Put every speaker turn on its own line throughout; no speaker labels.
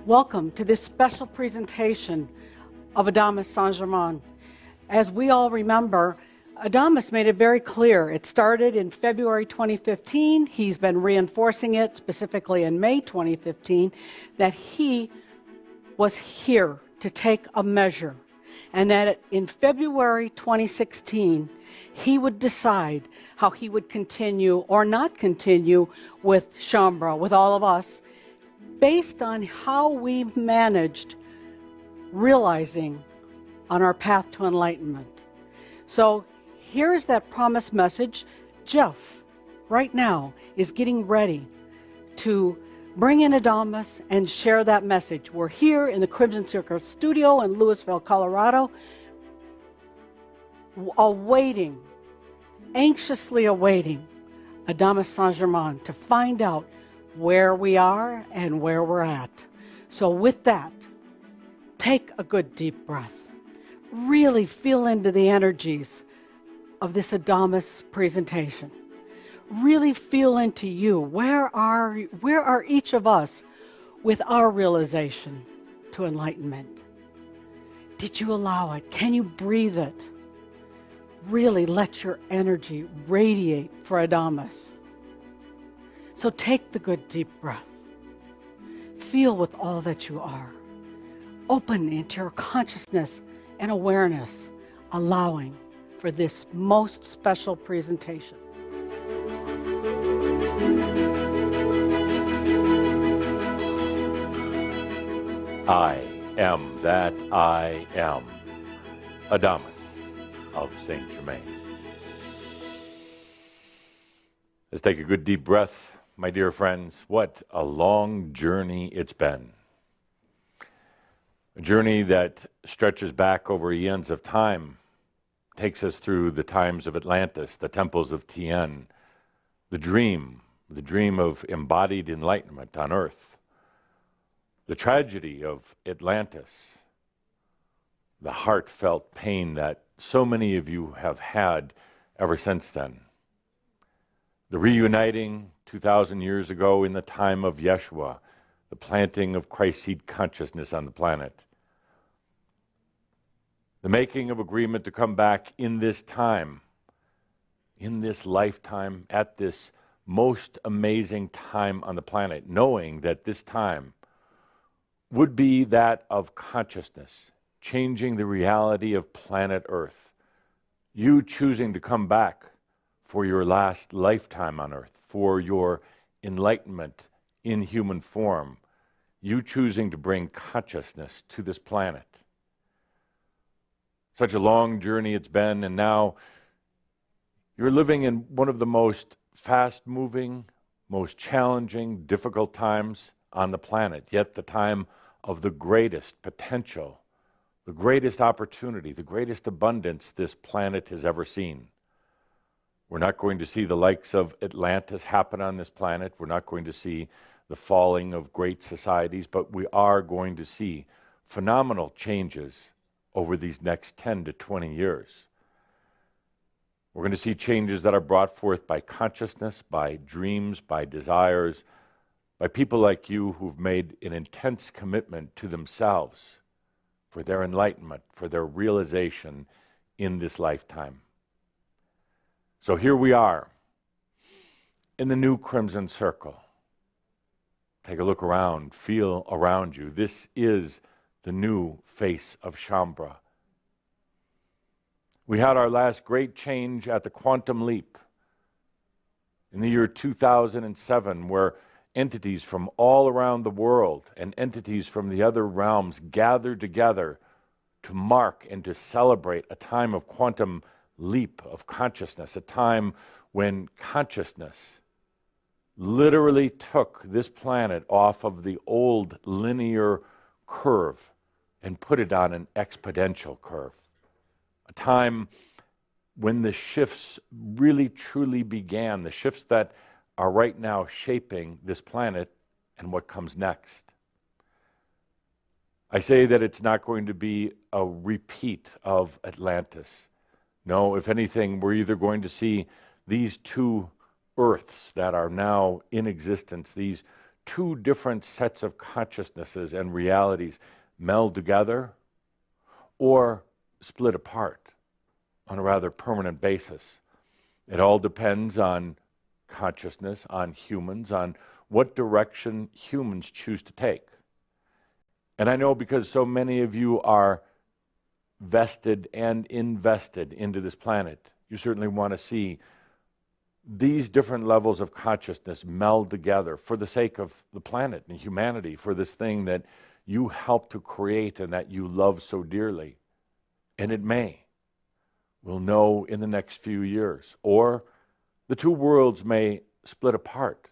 Welcome to this special presentation of Adamus Saint-Germain. As we all remember, Adamus made it very clear. It started in February 2015. He's been reinforcing it, specifically in May 2015, that he was here to take a measure, and that in February 2016, he would decide how he would continue or not continue with Shaumbra, with all of us, based on how we managed realizing on our path to enlightenment. So here's that promised message. Jeff, right now, is getting ready to bring in Adamus and share that message. We're here in the Crimson Circle studio in Louisville, Colorado, anxiously awaiting Adamus Saint-Germain to find out where we are and where we're at. So with that, take a good deep breath. Really feel into the energies of this Adamus presentation. Really feel into you. Where are each of us with our realization to enlightenment? Did you allow it? Can you breathe it? Really let your energy radiate for Adamus. So take the good deep breath. Feel with all that you are. Open into your consciousness and awareness, allowing for this most special presentation.
I am that I am, Adamus of Saint Germain. Let's take a good deep breath. My dear friends, what a long journey it's been. A journey that stretches back over eons of time, takes us through the times of Atlantis, the temples of Tien, the dream of embodied enlightenment on earth, the tragedy of Atlantis, the heartfelt pain that so many of you have had ever since then, the reuniting 2,000 years ago in the time of Yeshua, the planting of Christ seed consciousness on the planet. The making of agreement to come back in this time, in this lifetime, at this most amazing time on the planet, knowing that this time would be that of consciousness, changing the reality of planet Earth. You choosing to come back for your last lifetime on earth, for your enlightenment in human form, you choosing to bring consciousness to this planet. Such a long journey it's been, and now you're living in one of the most fast-moving, most challenging, difficult times on the planet, yet the time of the greatest potential, the greatest opportunity, the greatest abundance this planet has ever seen. We're not going to see the likes of Atlantis happen on this planet. We're not going to see the falling of great societies, but we are going to see phenomenal changes over these next 10 to 20 years. We're going to see changes that are brought forth by consciousness, by dreams, by desires, by people like you who've made an intense commitment to themselves for their enlightenment, for their realization in this lifetime. So here we are in the new Crimson Circle. Take a look around, feel around you. This is the new face of Shaumbra. We had our last great change at the quantum leap in the year 2007, where entities from all around the world and entities from the other realms gathered together to mark and to celebrate a time of quantum leap of consciousness, a time when consciousness, literally took this planet off of the old linear curve and put it on an exponential curve. A time when the shifts really truly began, the shifts that are right now shaping this planet and what comes next. I say that it's not going to be a repeat of Atlantis. No, if anything, we're either going to see these two Earths that are now in existence, these two different sets of consciousnesses and realities meld together or split apart on a rather permanent basis. It all depends on consciousness, on humans, on what direction humans choose to take. And I know because so many of you are vested and invested into this planet, you certainly want to see these different levels of consciousness meld together for the sake of the planet and humanity, for this thing that you helped to create and that you love so dearly. And it may. We'll know in the next few years. Or the two worlds may split apart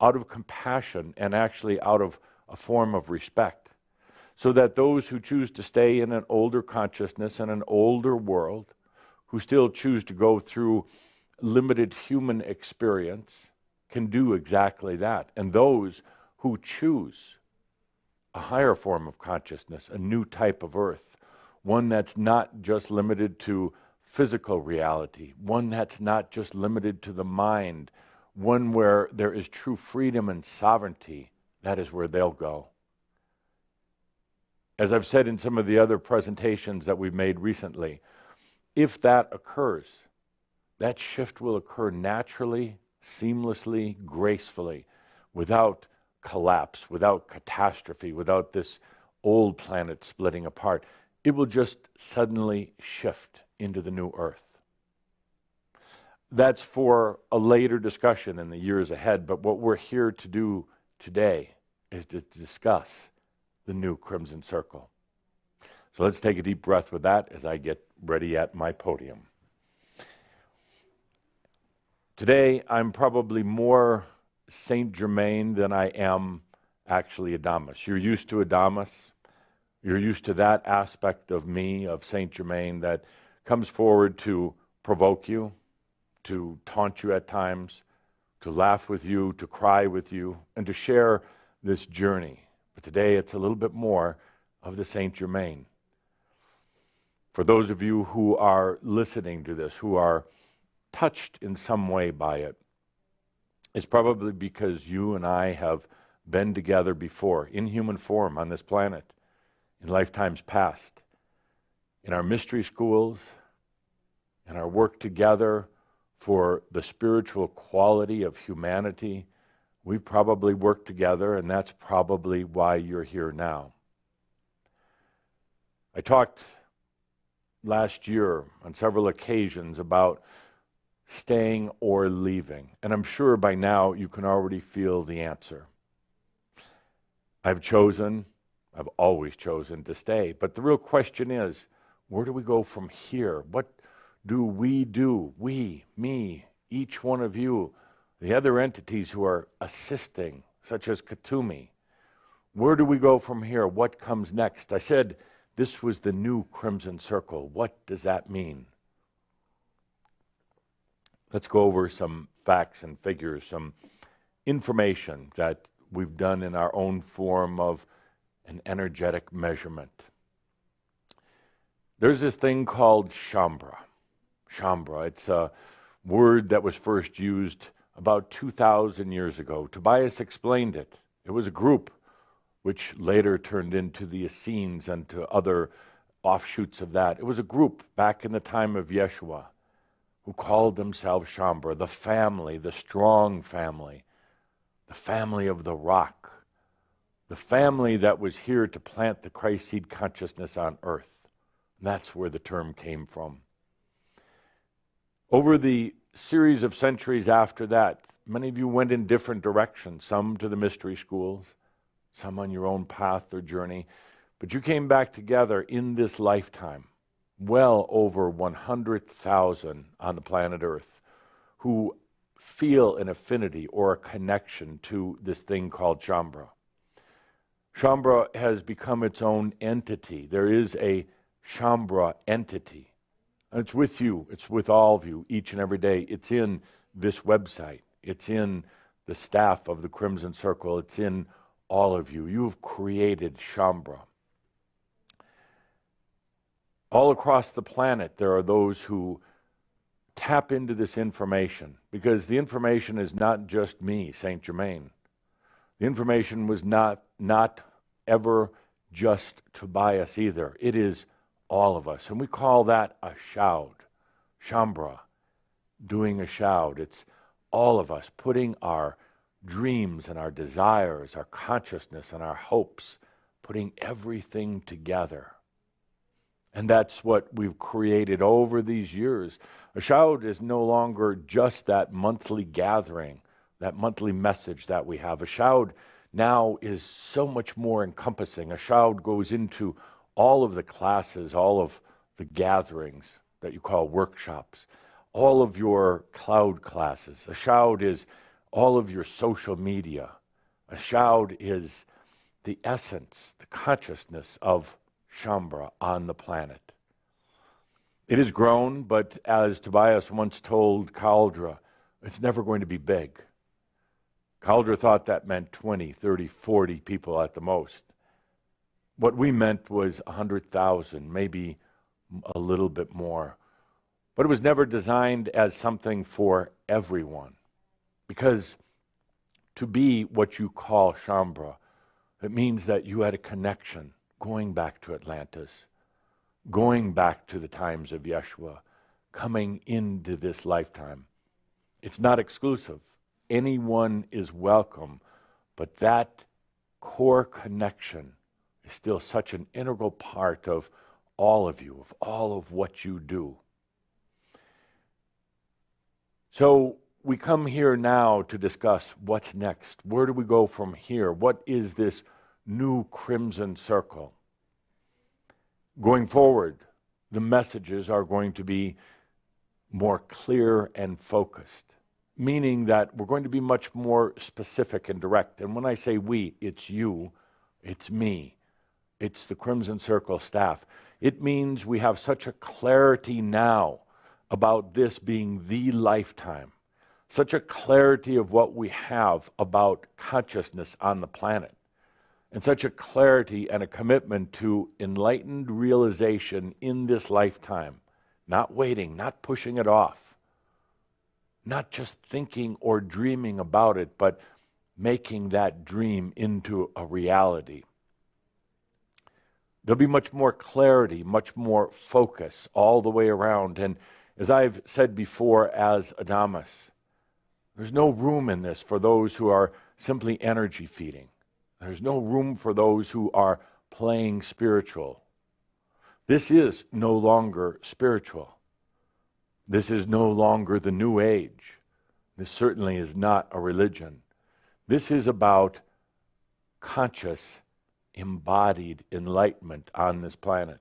out of compassion and actually out of a form of respect, so that those who choose to stay in an older consciousness and an older world, who still choose to go through limited human experience, can do exactly that. And those who choose a higher form of consciousness, a new type of Earth, one that's not just limited to physical reality, one that's not just limited to the mind, one where there is true freedom and sovereignty, that is where they'll go. As I've said in some of the other presentations that we've made recently, if that occurs, that shift will occur naturally, seamlessly, gracefully, without collapse, without catastrophe, without this old planet splitting apart. It will just suddenly shift into the new Earth. That's for a later discussion in the years ahead, but what we're here to do today is to discuss the new Crimson Circle. So let's take a deep breath with that as I get ready at my podium. Today, I'm probably more Saint Germain than I am actually Adamus. You're used to Adamus. You're used to that aspect of me, of Saint Germain, that comes forward to provoke you, to taunt you at times, to laugh with you, to cry with you, and to share this journey. But today, it's a little bit more of the Saint Germain. For those of you who are listening to this, who are touched in some way by it, it's probably because you and I have been together before in human form on this planet in lifetimes past, in our mystery schools, in our work together for the spiritual quality of humanity. We've probably worked together, and that's probably why you're here now. I talked last year on several occasions about staying or leaving. And I'm sure by now you can already feel the answer. I've always chosen to stay. But the real question is, where do we go from here? What do? We, me, each one of you, the other entities who are assisting, such as Katumi. Where do we go from here? What comes next? I said this was the new Crimson Circle. What does that mean? Let's go over some facts and figures, some information that we've done in our own form of an energetic measurement. There's this thing called Shambra. Shambra, it's a word that was first used about 2,000 years ago. Tobias explained it. It was a group which later turned into the Essenes and to other offshoots of that. It was a group back in the time of Yeshua who called themselves Shambra, the family, the strong family, the family of the rock, the family that was here to plant the Christ seed consciousness on earth. And that's where the term came from. Over the series of centuries after that, many of you went in different directions, some to the mystery schools, some on your own path or journey, but you came back together in this lifetime. Well over 100,000 on the planet Earth who feel an affinity or a connection to this thing called Shambhala. Shambhala has become its own entity. There is a Shambhala entity. And it's with you. It's with all of you each and every day. It's in this website. It's in the staff of the Crimson Circle. It's in all of you. You've created Shambhala. All across the planet, there are those who tap into this information, because the information is not just me, Saint Germain. The information was not ever just Tobias either. It is all of us. And we call that a shoud, Shambhala, doing a shoud. It's all of us putting our dreams and our desires, our consciousness and our hopes, putting everything together. And that's what we've created over these years. A shoud is no longer just that monthly gathering, that monthly message that we have. A shoud now is so much more encompassing. A shoud goes into all of the classes, all of the gatherings that you call workshops, all of your cloud classes. A shoud is all of your social media. A shoud is the essence, the consciousness of Shambhala on the planet. It has grown, but as Tobias once told Caldra, it's never going to be big. Caldra thought that meant 20, 30, 40 people at the most. What we meant was 100,000, maybe a little bit more. But it was never designed as something for everyone. Because to be what you call Shambhala, it means that you had a connection going back to Atlantis, going back to the times of Yeshua, coming into this lifetime. It's not exclusive. Anyone is welcome, but that core connection is still such an integral part of all of you, of all of what you do. So we come here now to discuss what's next. Where do we go from here? What is this new Crimson Circle? Going forward, the messages are going to be more clear and focused, meaning that we're going to be much more specific and direct. And when I say we, it's you, it's me, it's the Crimson Circle staff. It means we have such a clarity now about this being the lifetime, such a clarity of what we have about consciousness on the planet, and such a clarity and a commitment to enlightened realization in this lifetime, not waiting, not pushing it off, not just thinking or dreaming about it, but making that dream into a reality. There'll be much more clarity, much more focus all the way around. And as I've said before as Adamus, there's no room in this for those who are simply energy feeding. There's no room for those who are playing spiritual. This is no longer spiritual. This is no longer the New Age. This certainly is not a religion. This is about conscious, embodied enlightenment on this planet.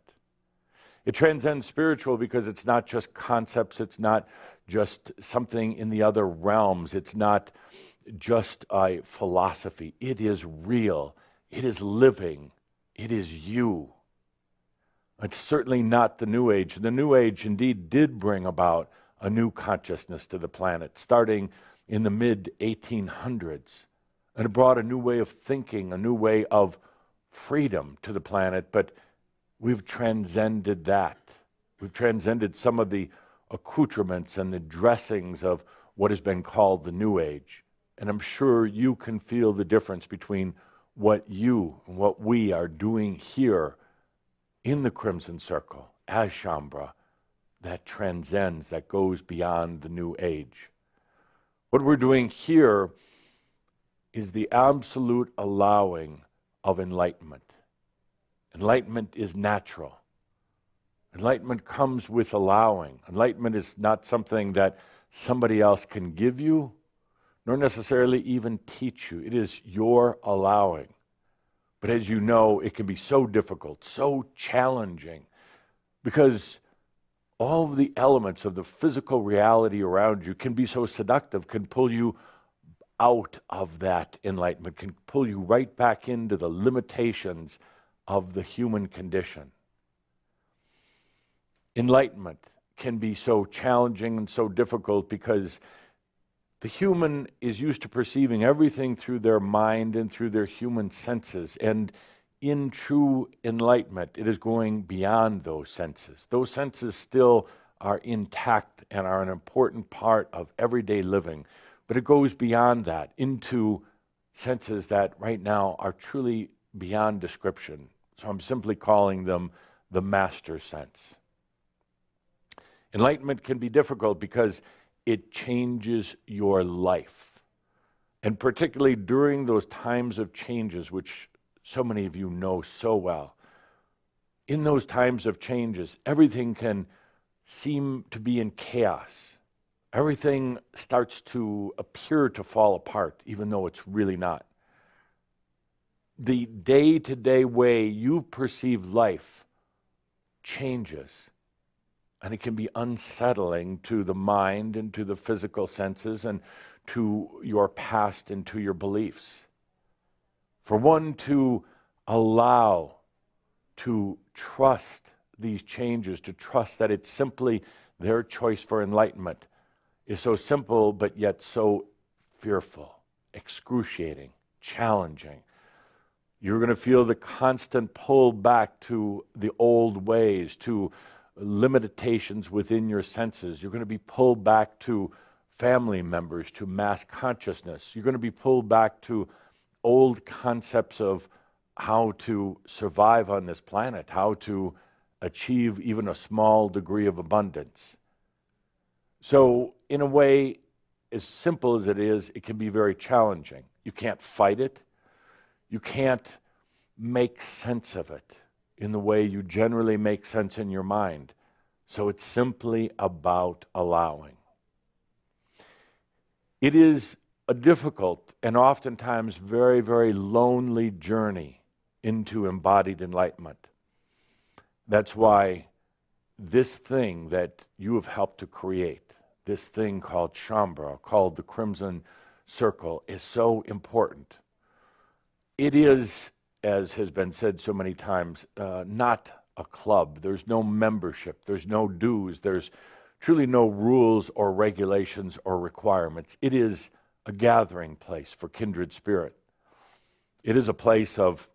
It transcends spiritual because it's not just concepts, it's not just something in the other realms, it's not just a philosophy. It is real, it is living, it is you. It's certainly not the New Age. The New Age indeed did bring about a new consciousness to the planet, starting in the mid-1800s. And it brought a new way of thinking, a new way of freedom to the planet, but we've transcended that. We've transcended some of the accoutrements and the dressings of what has been called the New Age. And I'm sure you can feel the difference between what you and what we are doing here in the Crimson Circle as Shambhala that transcends, that goes beyond the New Age. What we're doing here is the absolute allowing of enlightenment. Enlightenment is natural. Enlightenment comes with allowing. Enlightenment is not something that somebody else can give you, nor necessarily even teach you. It is your allowing. But as you know, it can be so difficult, so challenging, because all of the elements of the physical reality around you can be so seductive, can pull you out of that enlightenment, can pull you right back into the limitations of the human condition. Enlightenment can be so challenging and so difficult because the human is used to perceiving everything through their mind and through their human senses. And in true enlightenment, it is going beyond those senses. Those senses still are intact and are an important part of everyday living. But it goes beyond that into senses that right now are truly beyond description. So I'm simply calling them the master sense. Enlightenment can be difficult because it changes your life. And particularly during those times of changes, which so many of you know so well, in those times of changes, everything can seem to be in chaos. Everything starts to appear to fall apart, even though it's really not. The day-to-day way you perceive life changes. And it can be unsettling to the mind and to the physical senses and to your past and to your beliefs. For one to allow, to trust these changes, to trust that it's simply their choice for enlightenment, is so simple but yet so fearful, excruciating, challenging. You're going to feel the constant pull back to the old ways, to limitations within your senses. You're going to be pulled back to family members, to mass consciousness. You're going to be pulled back to old concepts of how to survive on this planet, how to achieve even a small degree of abundance. So, in a way, as simple as it is, it can be very challenging. You can't fight it. You can't make sense of it in the way you generally make sense in your mind. So it's simply about allowing. It is a difficult and oftentimes very, very lonely journey into embodied enlightenment. That's why this thing that you have helped to create, this thing called Shambhala, called the Crimson Circle, is so important. It is, as has been said so many times, not a club. There's no membership. There's no dues. There's truly no rules or regulations or requirements. It is a gathering place for kindred spirit. It is a place of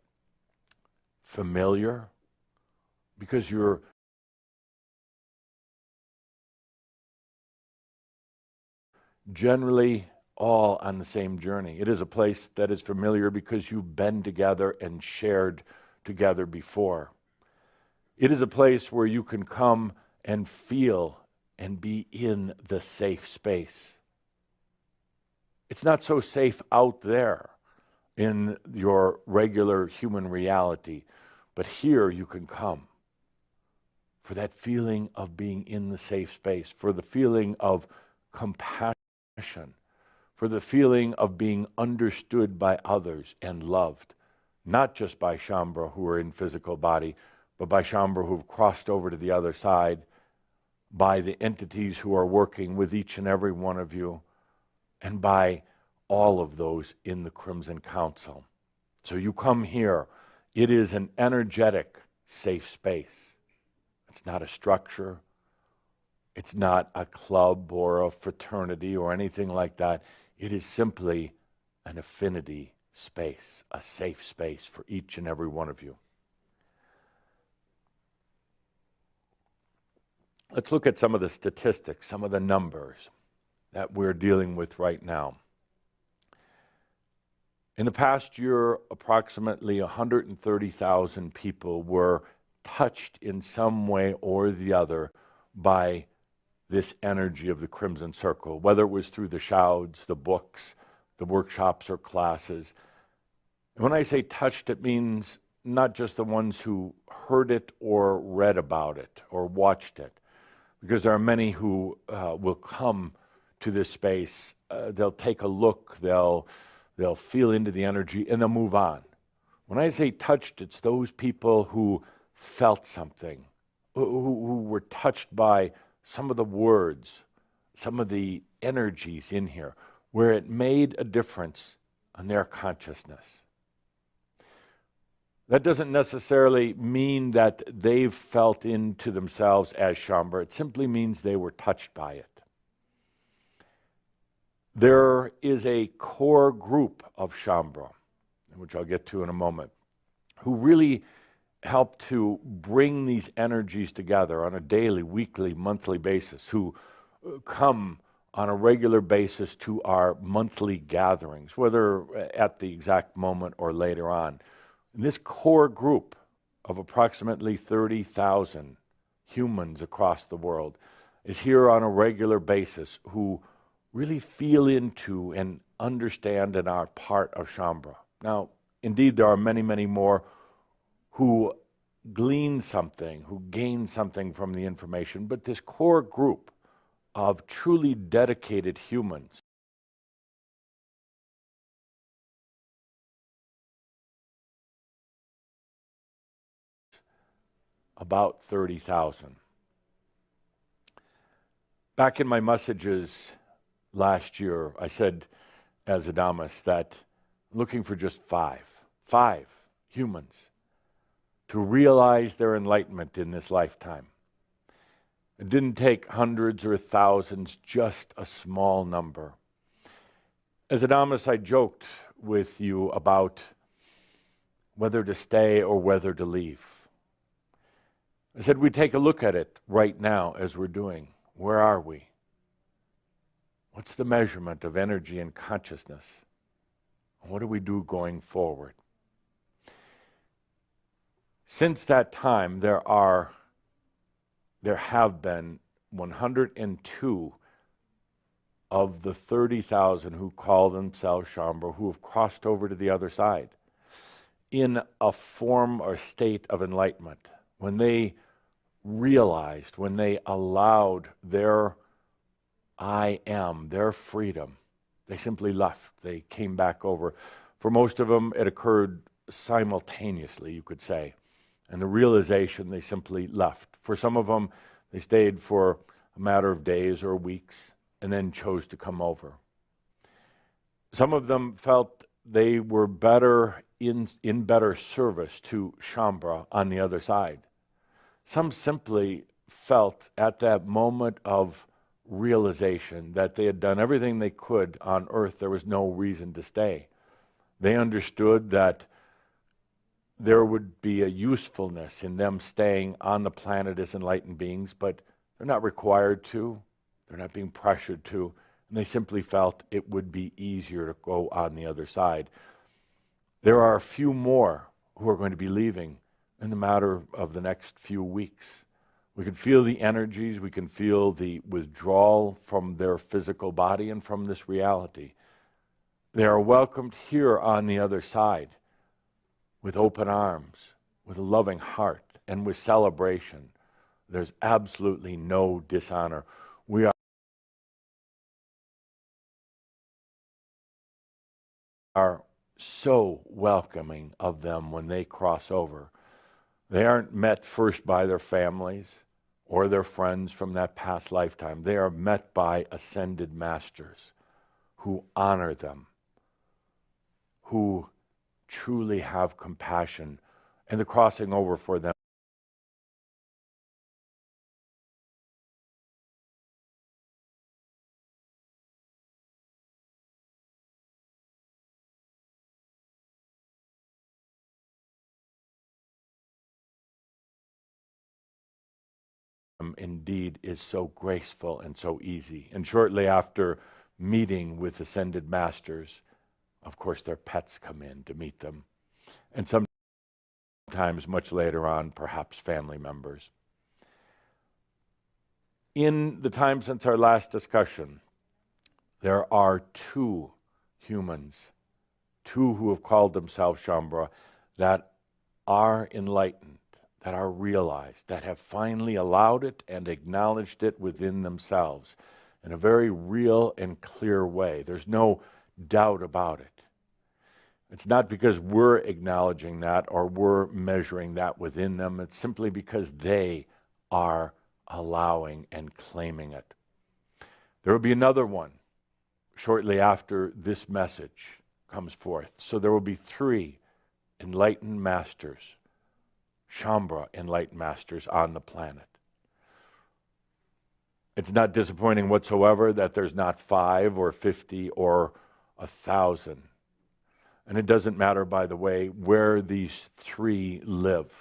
familiar, because you're generally all on the same journey. It is a place that is familiar because you've been together and shared together before. It is a place where you can come and feel and be in the safe space. It's not so safe out there in your regular human reality, but here you can come for that feeling of being in the safe space, for the feeling of compassion, for the feeling of being understood by others and loved, not just by Shambhala who are in physical body, but by Shambhala who've crossed over to the other side, by the entities who are working with each and every one of you, and by all of those in the Crimson Council. So you come here. It is an energetic, safe space. It's not a structure. It's not a club or a fraternity or anything like that. It is simply an affinity space, a safe space for each and every one of you. Let's look at some of the statistics, some of the numbers that we're dealing with right now. In the past year, approximately 130,000 people were touched in some way or the other by this energy of the Crimson Circle, whether it was through the shouds, the books, the workshops, or classes. And when I say touched, it means not just the ones who heard it or read about it or watched it, because there are many who will come to this space. They'll take a look, they'll feel into the energy, and they'll move on. When I say touched, it's those people who felt something who were touched by some of the words, some of the energies in here, where it made a difference on their consciousness. That doesn't necessarily mean that they've felt into themselves as Shambhala. It simply means they were touched by it. There is a core group of Shambhala, which I'll get to in a moment, who really help to bring these energies together on a daily, weekly, monthly basis, who come on a regular basis to our monthly gatherings, whether at the exact moment or later on. This core group of approximately 30,000 humans across the world is here on a regular basis who really feel into and understand and are part of Shambhala. Now, indeed, there are many, many more who glean something, who gain something from the information, but this core group of truly dedicated humans about 30,000. Back in my messages last year, I said as Adamus that I'm looking for just five humans to realize their enlightenment in this lifetime. It didn't take hundreds or thousands, just a small number. As Adamus, I joked with you about whether to stay or whether to leave. I said we'd take a look at it right now as we're doing. Where are we? What's the measurement of energy and consciousness? What do we do going forward? Since that time, there have been 102 of the 30,000 who call themselves Shambhala who have crossed over to the other side in a form or state of enlightenment. When they realized, when they allowed their I am, their freedom, they simply left. They came back over. For most of them, it occurred simultaneously, you could say. And the realization, they simply left. For some of them, they stayed for a matter of days or weeks and then chose to come over. Some of them felt they were better in better service to Shambhala on the other side. Some simply felt at that moment of realization that they had done everything they could on earth. There was no reason to stay. They understood that there would be a usefulness in them staying on the planet as enlightened beings, but they're not required to. They're not being pressured to. And they simply felt it would be easier to go on the other side. There are a few more who are going to be leaving in the matter of the next few weeks. We can feel the energies, we can feel the withdrawal from their physical body and from this reality. They are welcomed here on the other side with open arms, with a loving heart, and with celebration. There's absolutely no dishonor. We are so welcoming of them when they cross over. They aren't met first by their families or their friends from that past lifetime. They are met by ascended masters who honor them, who truly have compassion, and the crossing over for them indeed is so graceful and so easy. And shortly after meeting with ascended masters, of course, their pets come in to meet them. And sometimes much later on, perhaps family members. In the time since our last discussion, there are two humans, two who have called themselves Shambhala, that are enlightened, that are realized, that have finally allowed it and acknowledged it within themselves in a very real and clear way. There's no doubt about it. It's not because we're acknowledging that or we're measuring that within them. It's simply because they are allowing and claiming it. There will be another one shortly after this message comes forth. So there will be 3 enlightened masters, Shambhala enlightened masters on the planet. It's not disappointing whatsoever that there's not 5 or 50 or 1,000. And it doesn't matter, by the way, where these 3 live,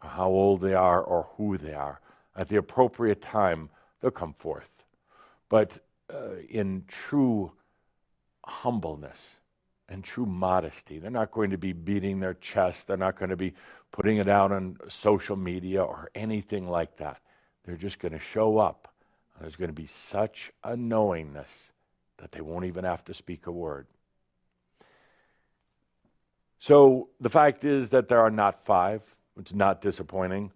or how old they are, or who they are. At the appropriate time, they'll come forth. But in true humbleness and true modesty. They're not going to be beating their chest. They're not going to be putting it out on social media or anything like that. They're just going to show up. There's going to be such a knowingness that they won't even have to speak a word. So the fact is that there are not 5. It's not disappointing.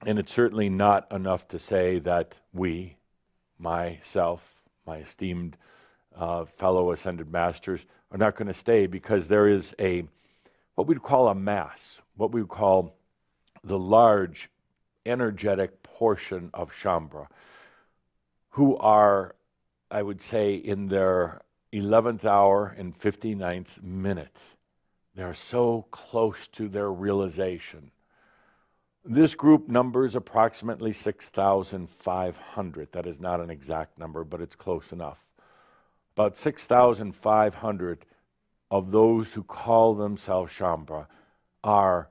And it's certainly not enough to say that we, myself, my esteemed fellow ascended masters, are not going to stay, because there is what we'd call a mass, what we would call the large energetic portion of Shambhala, who are, I would say, in their 11th hour and 59th minute. They're so close to their realization. This group numbers approximately 6,500. That is not an exact number, but it's close enough. About 6,500 of those who call themselves Shambhala are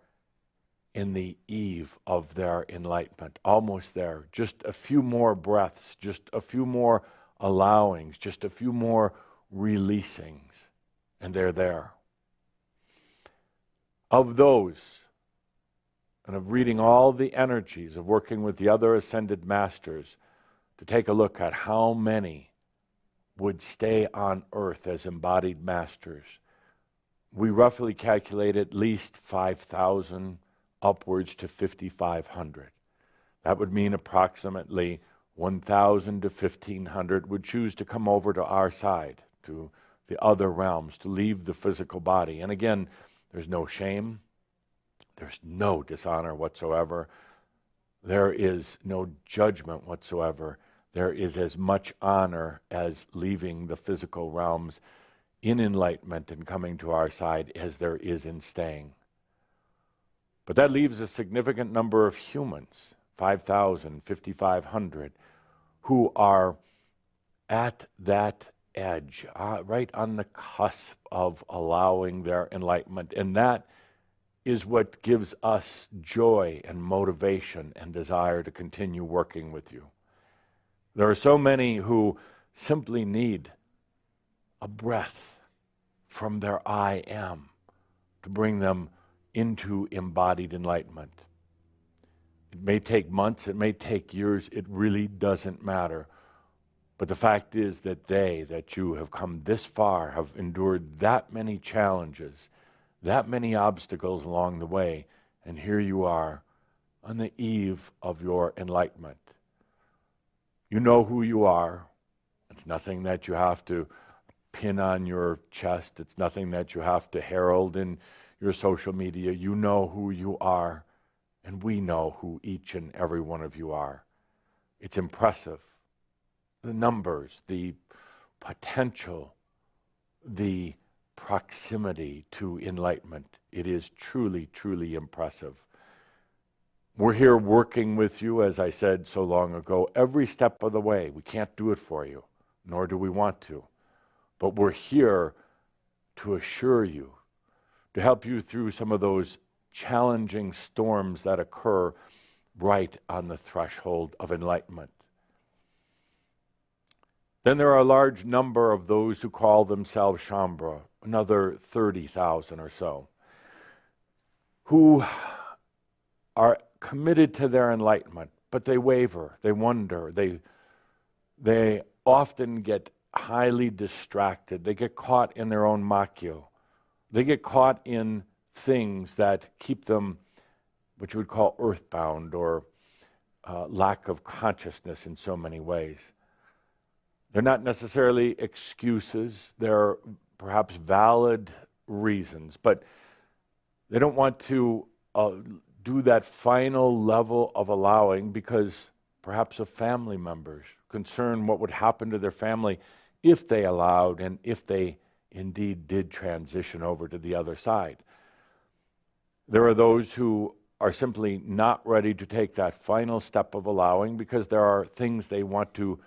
in the eve of their enlightenment, almost there. Just a few more breaths, just a few more allowings, just a few more releasings, and they're there. Of those, and of reading all the energies of working with the other ascended masters, to take a look at how many would stay on earth as embodied masters, we roughly calculate at least 5,000 upwards to 5,500. That would mean approximately 1,000 to 1,500 would choose to come over to our side, to the other realms, to leave the physical body. And again, there's no shame. There's no dishonor whatsoever. There is no judgment whatsoever. There is as much honor as leaving the physical realms in enlightenment and coming to our side as there is in staying. But that leaves a significant number of humans, 5,000, 5,500, who are at that edge, right on the cusp of allowing their enlightenment. And that is what gives us joy and motivation and desire to continue working with you. There are so many who simply need a breath from their I am to bring them into embodied enlightenment. It may take months, it may take years, it really doesn't matter. But the fact is that you have come this far, have endured that many challenges, that many obstacles along the way, and here you are on the eve of your enlightenment. You know who you are. It's nothing that you have to pin on your chest. It's nothing that you have to herald in your social media. You know who you are, and we know who each and every one of you are. It's impressive. The numbers, the potential, the proximity to enlightenment. It is truly, truly impressive. We're here working with you, as I said so long ago, every step of the way. We can't do it for you, nor do we want to. But we're here to assure you, to help you through some of those challenging storms that occur right on the threshold of enlightenment. Then there are a large number of those who call themselves Shambhala, another 30,000 or so, who are committed to their enlightenment, but they waver, they wonder, they often get highly distracted, they get caught in their own makyo, they get caught in things that keep them, what you would call earthbound, or lack of consciousness in so many ways. They're not necessarily excuses, they're perhaps valid reasons, but they don't want to do that final level of allowing because perhaps of family members concerned what would happen to their family if they allowed and if they indeed did transition over to the other side. There are those who are simply not ready to take that final step of allowing because there are things they want to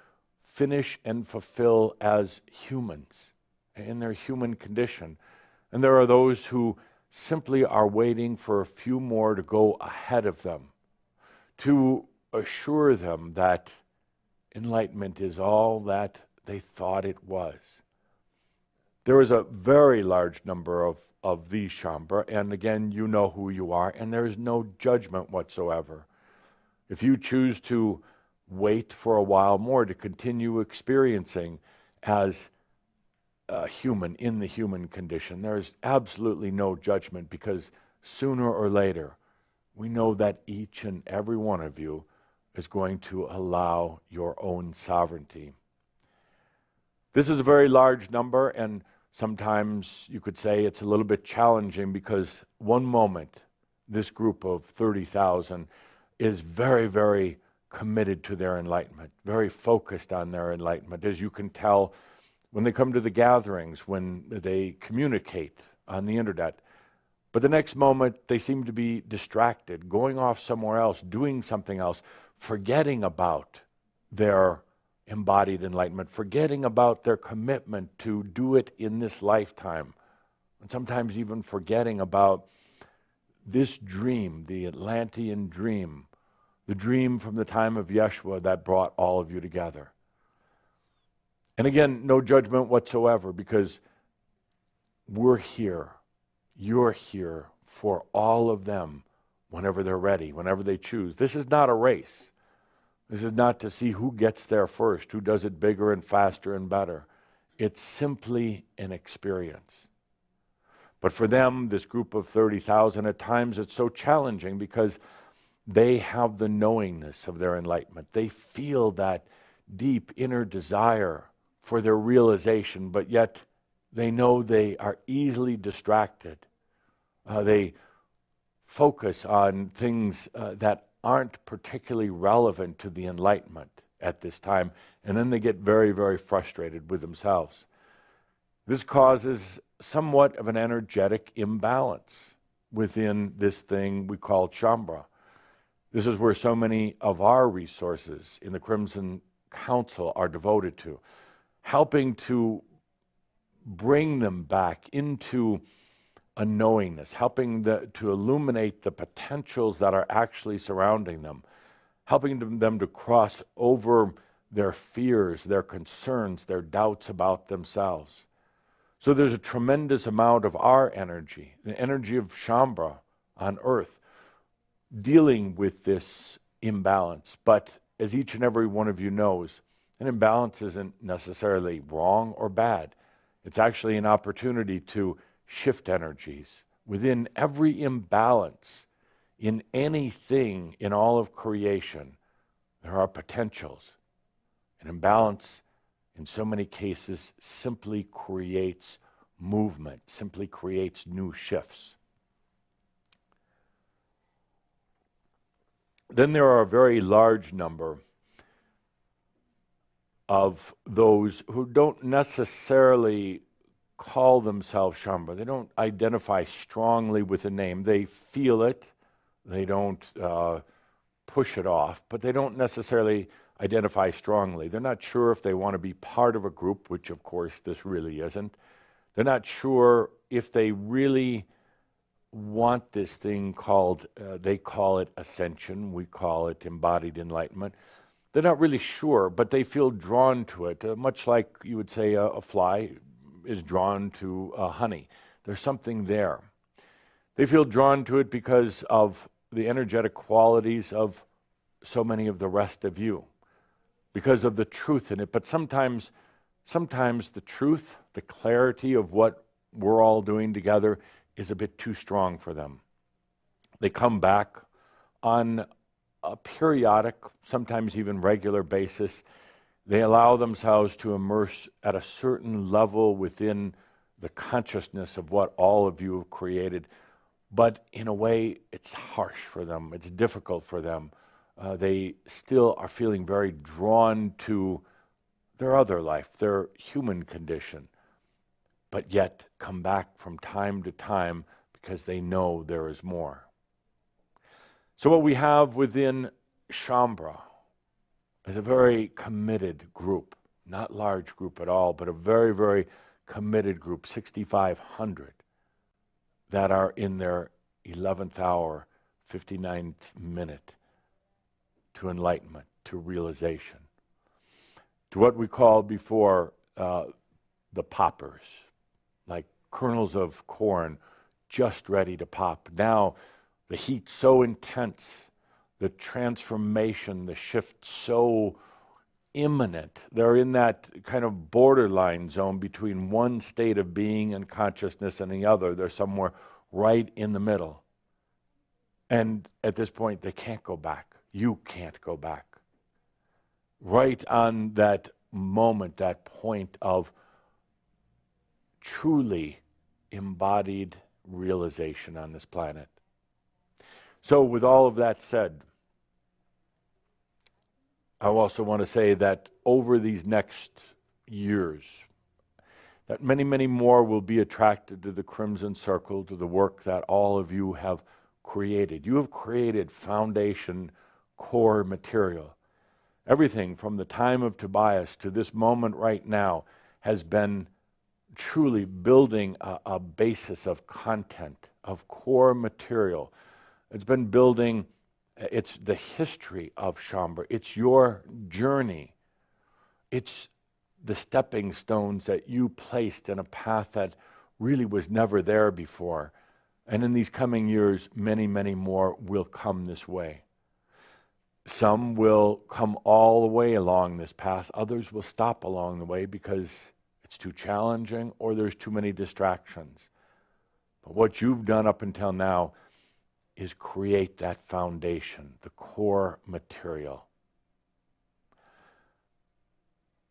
finish and fulfill as humans in their human condition. And there are those who simply are waiting for a few more to go ahead of them, to assure them that enlightenment is all that they thought it was. There is a very large number of these Shambhala, and again, you know who you are, and there is no judgment whatsoever. If you choose to wait for a while more to continue experiencing as a human in the human condition, there is absolutely no judgment because sooner or later, we know that each and every one of you is going to allow your own sovereignty. This is a very large number, and sometimes you could say it's a little bit challenging because one moment, this group of 30,000 is very, very committed to their enlightenment, very focused on their enlightenment. As you can tell, when they come to the gatherings, when they communicate on the internet, but the next moment they seem to be distracted, going off somewhere else, doing something else, forgetting about their embodied enlightenment, forgetting about their commitment to do it in this lifetime, and sometimes even forgetting about this dream, the Atlantean dream, the dream from the time of Yeshua that brought all of you together. And again, no judgment whatsoever because we're here, you're here for all of them whenever they're ready, whenever they choose. This is not a race. This is not to see who gets there first, who does it bigger and faster and better. It's simply an experience. But for them, this group of 30,000, at times it's so challenging because they have the knowingness of their enlightenment. They feel that deep inner desire for their realization, but yet they know they are easily distracted. They focus on things that aren't particularly relevant to the enlightenment at this time, and then they get very, very frustrated with themselves. This causes somewhat of an energetic imbalance within this thing we call Shambhala. This is where so many of our resources in the Crimson Council are devoted to, helping to bring them back into a knowingness, helping to illuminate the potentials that are actually surrounding them, helping them to cross over their fears, their concerns, their doubts about themselves. So there's a tremendous amount of our energy, the energy of Shambhala on earth, dealing with this imbalance. But as each and every one of you knows, an imbalance isn't necessarily wrong or bad. It's actually an opportunity to shift energies. Within every imbalance, in anything in all of creation, there are potentials. An imbalance, in so many cases, simply creates movement, simply creates new shifts. Then there are a very large number of those who don't necessarily call themselves Shambhala. They don't identify strongly with a name. They feel it. They don't push it off, but they don't necessarily identify strongly. They're not sure if they want to be part of a group, which of course this really isn't. They're not sure if they really want this thing called, they call it ascension, we call it embodied enlightenment. They're not really sure, but they feel drawn to it, much like you would say a fly is drawn to honey. There's something there. They feel drawn to it because of the energetic qualities of so many of the rest of you, because of the truth in it. But sometimes the truth, the clarity of what we're all doing together is a bit too strong for them. They come back on a periodic, sometimes even regular basis. They allow themselves to immerse at a certain level within the consciousness of what all of you have created. but in a way it's harsh for them, it's difficult for them. They still are feeling very drawn to their other life, their human condition, but yet come back from time to time because they know there is more. So what we have within Shambra is a very committed group, not large group at all, but a very, very committed group, 6,500, that are in their 11th hour, 59th minute to enlightenment, to realization, to what we called before the poppers, like kernels of corn just ready to pop. Now the heat so intense, the transformation, the shift so imminent. They're in that kind of borderline zone between one state of being and consciousness and the other. They're somewhere right in the middle. And at this point, they can't go back. You can't go back. Right on that moment, that point of truly embodied realization on this planet. So with all of that said, I also want to say that over these next years, that many, many more will be attracted to the Crimson Circle, to the work that all of you have created. You have created foundation, core material. Everything from the time of Tobias to this moment right now has been truly building a basis of content, of core material. It's been building, it's the history of Shambra. It's your journey. It's the stepping stones that you placed in a path that really was never there before. And in these coming years, many, many more will come this way. Some will come all the way along this path. Others will stop along the way because it's too challenging or there's too many distractions. But what you've done up until now is create that foundation, the core material.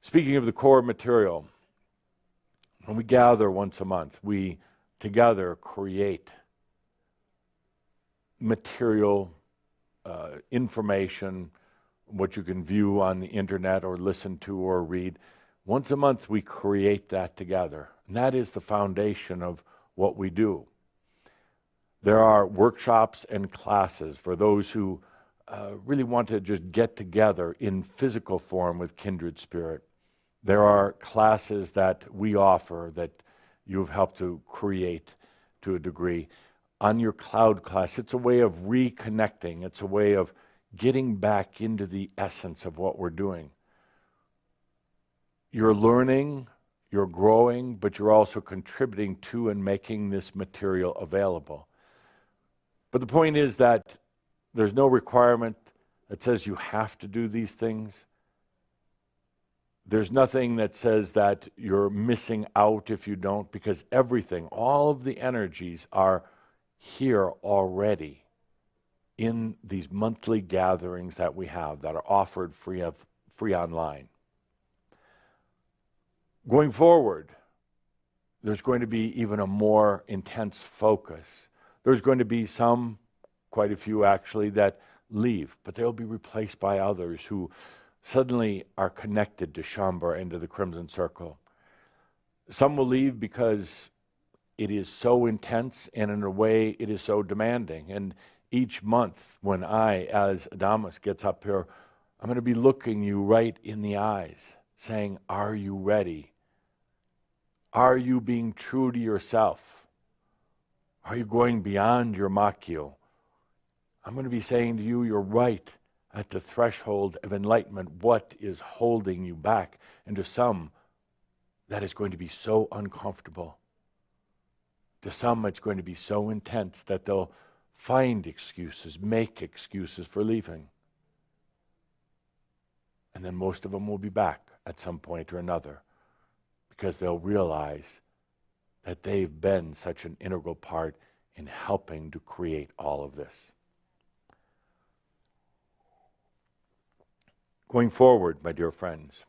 Speaking of the core material, when we gather once a month, we together create material, information, what you can view on the internet or listen to or read. Once a month we create that together, and that is the foundation of what we do. There are workshops and classes for those who really want to just get together in physical form with kindred spirit. There are classes that we offer that you've helped to create to a degree. On your cloud class, it's a way of reconnecting. It's a way of getting back into the essence of what we're doing. You're learning, you're growing, but you're also contributing to and making this material available. But the point is that there's no requirement that says you have to do these things. There's nothing that says that you're missing out if you don't, because everything, all of the energies are here already in these monthly gatherings that we have that are offered free online. Going forward, there's going to be even a more intense focus. There's going to be some, quite a few actually, that leave, but they'll be replaced by others who suddenly are connected to Shambra and to the Crimson Circle. Some will leave because it is so intense, and in a way it is so demanding. And each month when I, as Adamus, gets up here, I'm going to be looking you right in the eyes, saying, are you ready? Are you being true to yourself? Are you going beyond your makyo? I'm going to be saying to you, you're right at the threshold of enlightenment. What is holding you back? And to some, that is going to be so uncomfortable. To some, it's going to be so intense that they'll find excuses, make excuses for leaving. And then most of them will be back at some point or another, because they'll realize that they've been such an integral part in helping to create all of this. Going forward, my dear friends,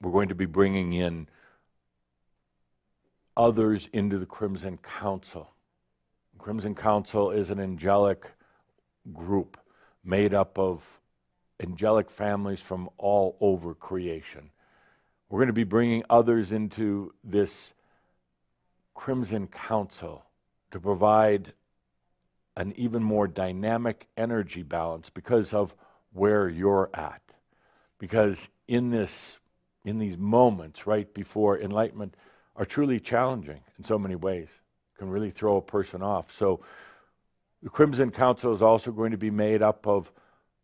we're going to be bringing in others into the Crimson Council. Crimson Council is an angelic group made up of angelic families from all over creation. We're going to be bringing others into this Crimson Council to provide an even more dynamic energy balance because of where you're at. Because in these moments right before enlightenment are truly challenging in so many ways, can really throw a person off. So the Crimson Council is also going to be made up of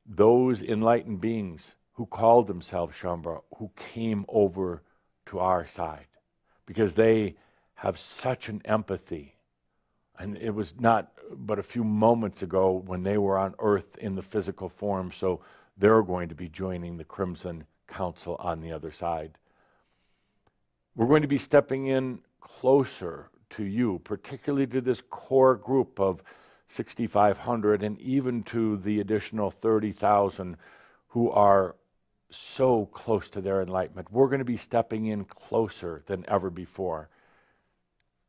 those enlightened beings who called themselves Shambhala, who came over to our side, because they have such an empathy. And it was not but a few moments ago when they were on earth in the physical form, so they're going to be joining the Crimson Council on the other side. We're going to be stepping in closer to you, particularly to this core group of 6,500 and even to the additional 30,000 who are so close to their enlightenment. We're going to be stepping in closer than ever before.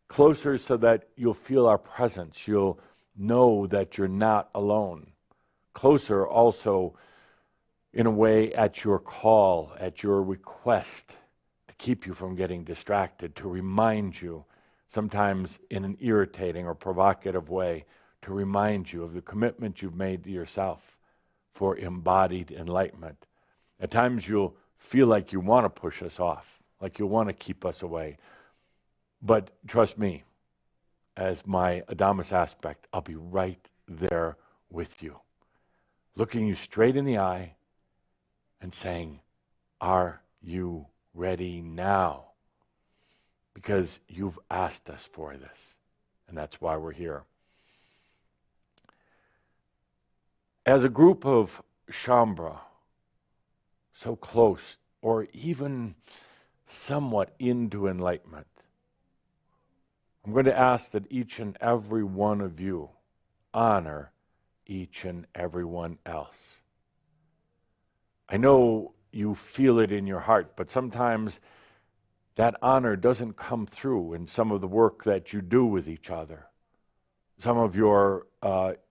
Closer so that you'll feel our presence. You'll know that you're not alone. Closer also in a way at your call, at your request, to keep you from getting distracted, to remind you, sometimes in an irritating or provocative way, to remind you of the commitment you've made to yourself for embodied enlightenment. At times you'll feel like you want to push us off, like you want to keep us away. But trust me, as my Adamus aspect, I'll be right there with you, looking you straight in the eye and saying, are you ready now? Because you've asked us for this, and that's why we're here. As a group of Shambhala, so close or even somewhat into enlightenment, I'm going to ask that each and every one of you honor each and every one else. I know you feel it in your heart, but sometimes that honor doesn't come through in some of the work that you do with each other, some of your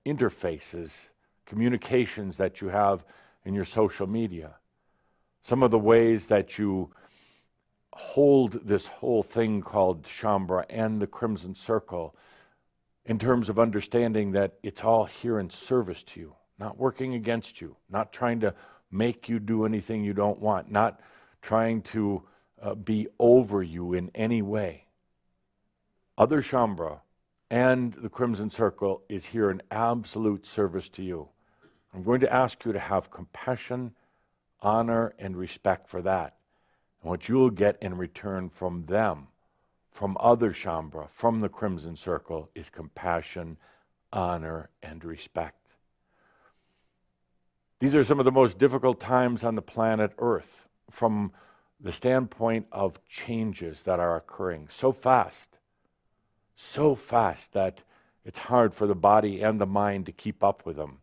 interfaces, communications that you have in your social media, some of the ways that you hold this whole thing called Shambhala and the Crimson Circle in terms of understanding that it's all here in service to you, not working against you, not trying to make you do anything you don't want, not trying to be over you in any way. Other Shambhala and the Crimson Circle is here in absolute service to you. I'm going to ask you to have compassion, honor, and respect for that. And what you'll get in return from them, from other Shambhala, from the Crimson Circle, is compassion, honor, and respect. These are some of the most difficult times on the planet Earth from the standpoint of changes that are occurring so fast that it's hard for the body and the mind to keep up with them.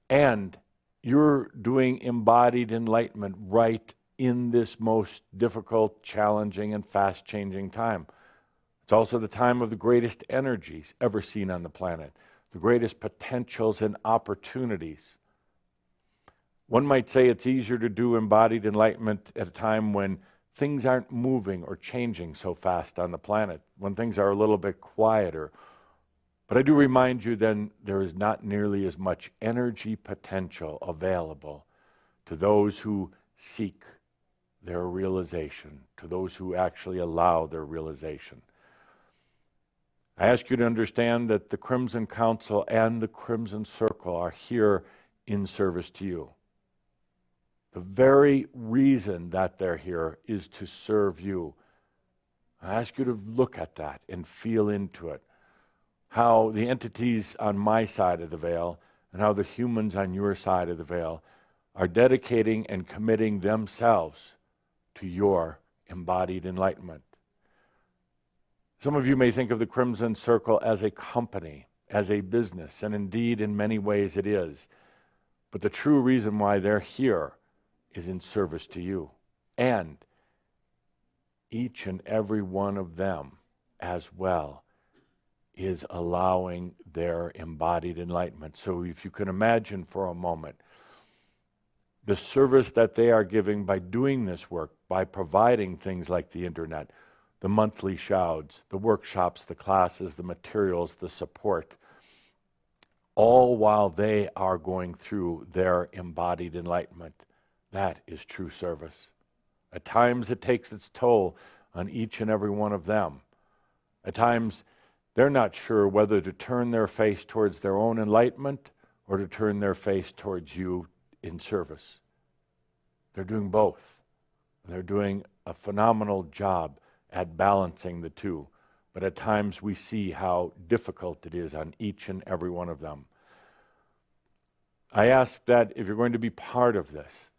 And you're doing embodied enlightenment right in this most difficult, challenging, and fast-changing time. It's also the time of the greatest energies ever seen on the planet, the greatest potentials and opportunities. One might say it's easier to do embodied enlightenment at a time when things aren't moving or changing so fast on the planet, when things are a little bit quieter. But I do remind you then there is not nearly as much energy potential available to those who seek their realization, to those who actually allow their realization. I ask you to understand that the Crimson Council and the Crimson Circle are here in service to you. The very reason that they're here is to serve you. I ask you to look at that and feel into it. How the entities on my side of the veil and how the humans on your side of the veil are dedicating and committing themselves to your embodied enlightenment. Some of you may think of the Crimson Circle as a company, as a business, and indeed in many ways it is. But the true reason why they're here is in service to you. And each and every one of them as well is allowing their embodied enlightenment. So if you can imagine for a moment the service that they are giving by doing this work, by providing things like the internet, the monthly shouts, the workshops, the classes, the materials, the support, all while they are going through their embodied enlightenment. That is true service. At times it takes its toll on each and every one of them. At times they're not sure whether to turn their face towards their own enlightenment or to turn their face towards you in service. They're doing both. They're doing a phenomenal job at balancing the two. But at times we see how difficult it is on each and every one of them. I ask that if you're going to be part of this,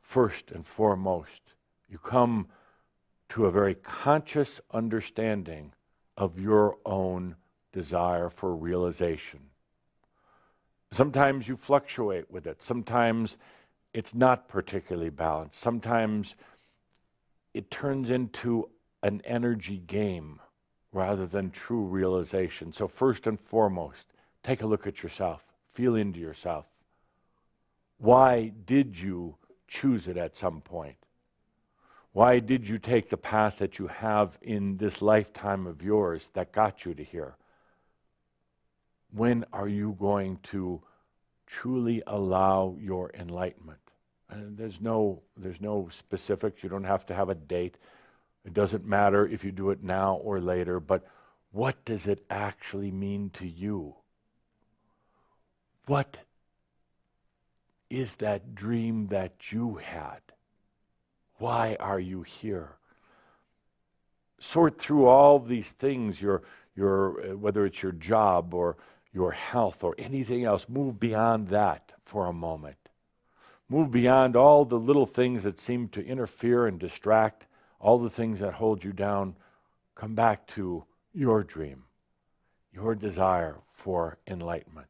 first and foremost, you come to a very conscious understanding of your own desire for realization. Sometimes you fluctuate with it. Sometimes it's not particularly balanced. Sometimes it turns into an energy game rather than true realization. So first and foremost, take a look at yourself. Feel into yourself. Why did you choose it at some point? Why did you take the path that you have in this lifetime of yours that got you to here? When are you going to truly allow your enlightenment? And there's no specifics. You don't have to have a date. It doesn't matter if you do it now or later, but what does it actually mean to you? What is that dream that you had? Why are you here? Sort through all these things, your whether it's your job or your health or anything else. Move beyond that for a moment. Move beyond all the little things that seem to interfere and distract, all the things that hold you down. Come back to your dream, your desire for enlightenment.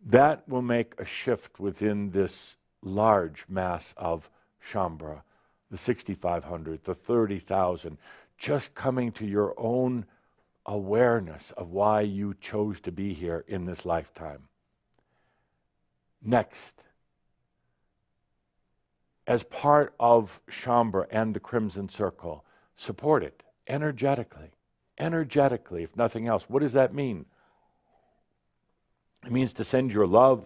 That will make a shift within this large mass of Shambhala, the 6,500, the 30,000, just coming to your own awareness of why you chose to be here in this lifetime. Next, as part of Shambhala and the Crimson Circle, support it energetically. Energetically, if nothing else. What does that mean? It means to send your love,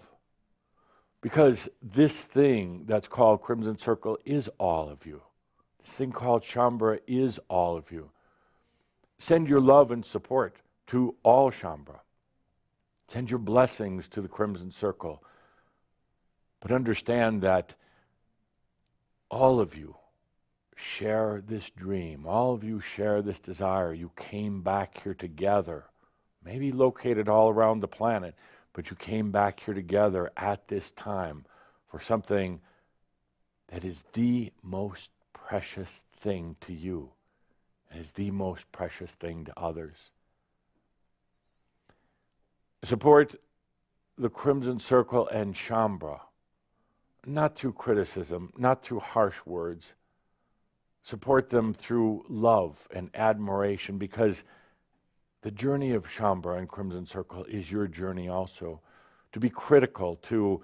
because this thing that's called Crimson Circle is all of you. This thing called Shambhala is all of you. Send your love and support to all Shambhala. Send your blessings to the Crimson Circle. But understand that all of you share this dream. All of you share this desire. You came back here together, maybe located all around the planet, but you came back here together at this time for something that is the most precious thing to you, and is the most precious thing to others. Support the Crimson Circle and Shambhala, not through criticism, not through harsh words. Support them through love and admiration, because the journey of Shambhala and Crimson Circle is your journey also. To be critical, to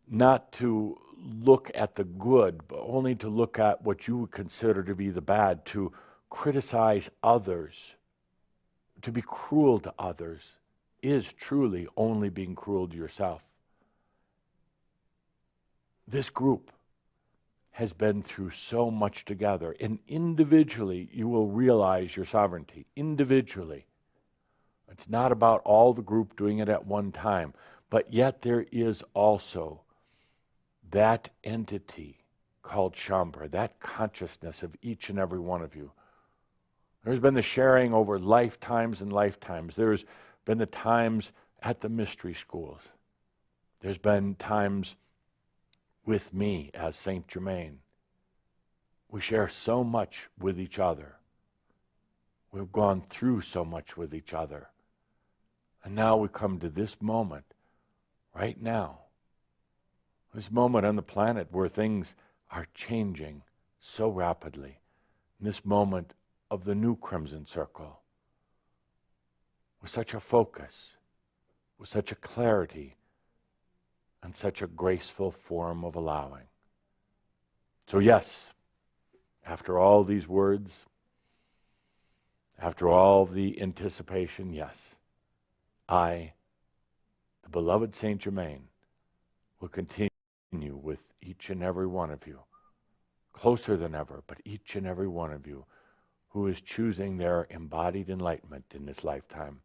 not to look at the good, but only to look at what you would consider to be the bad, to criticize others, to be cruel to others, is truly only being cruel to yourself. This group has been through so much together, and individually you will realize your sovereignty. Individually. It's not about all the group doing it at one time, but yet there is also that entity called Shambhala, that consciousness of each and every one of you. There's been the sharing over lifetimes and lifetimes. There's been the times at the mystery schools. There's been times with me as Saint Germain. We share so much with each other. We've gone through so much with each other. And now we come to this moment, right now, this moment on the planet where things are changing so rapidly, this moment of the new Crimson Circle with such a focus, with such a clarity, and such a graceful form of allowing. So yes, after all these words, after all the anticipation, yes, I, the beloved Saint Germain, will continue with each and every one of you, closer than ever, but each and every one of you who is choosing their embodied enlightenment in this lifetime.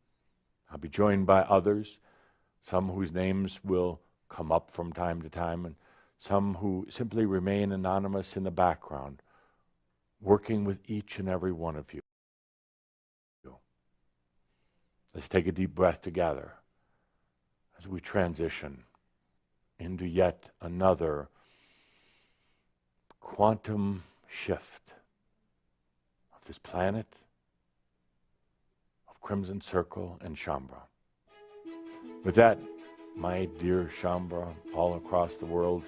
I'll be joined by others, some whose names will come up from time to time, and some who simply remain anonymous in the background, working with each and every one of you. Let's take a deep breath together as we transition into yet another quantum shift of this planet, of Crimson Circle and Shaumbra. With that, my dear Shaumbra all across the world,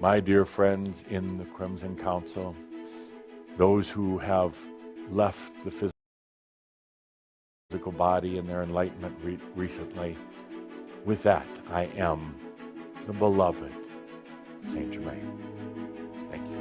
my dear friends in the Crimson Council, those who have left the physical body in their enlightenment recently, with that, I am the beloved Saint Germain. Thank you.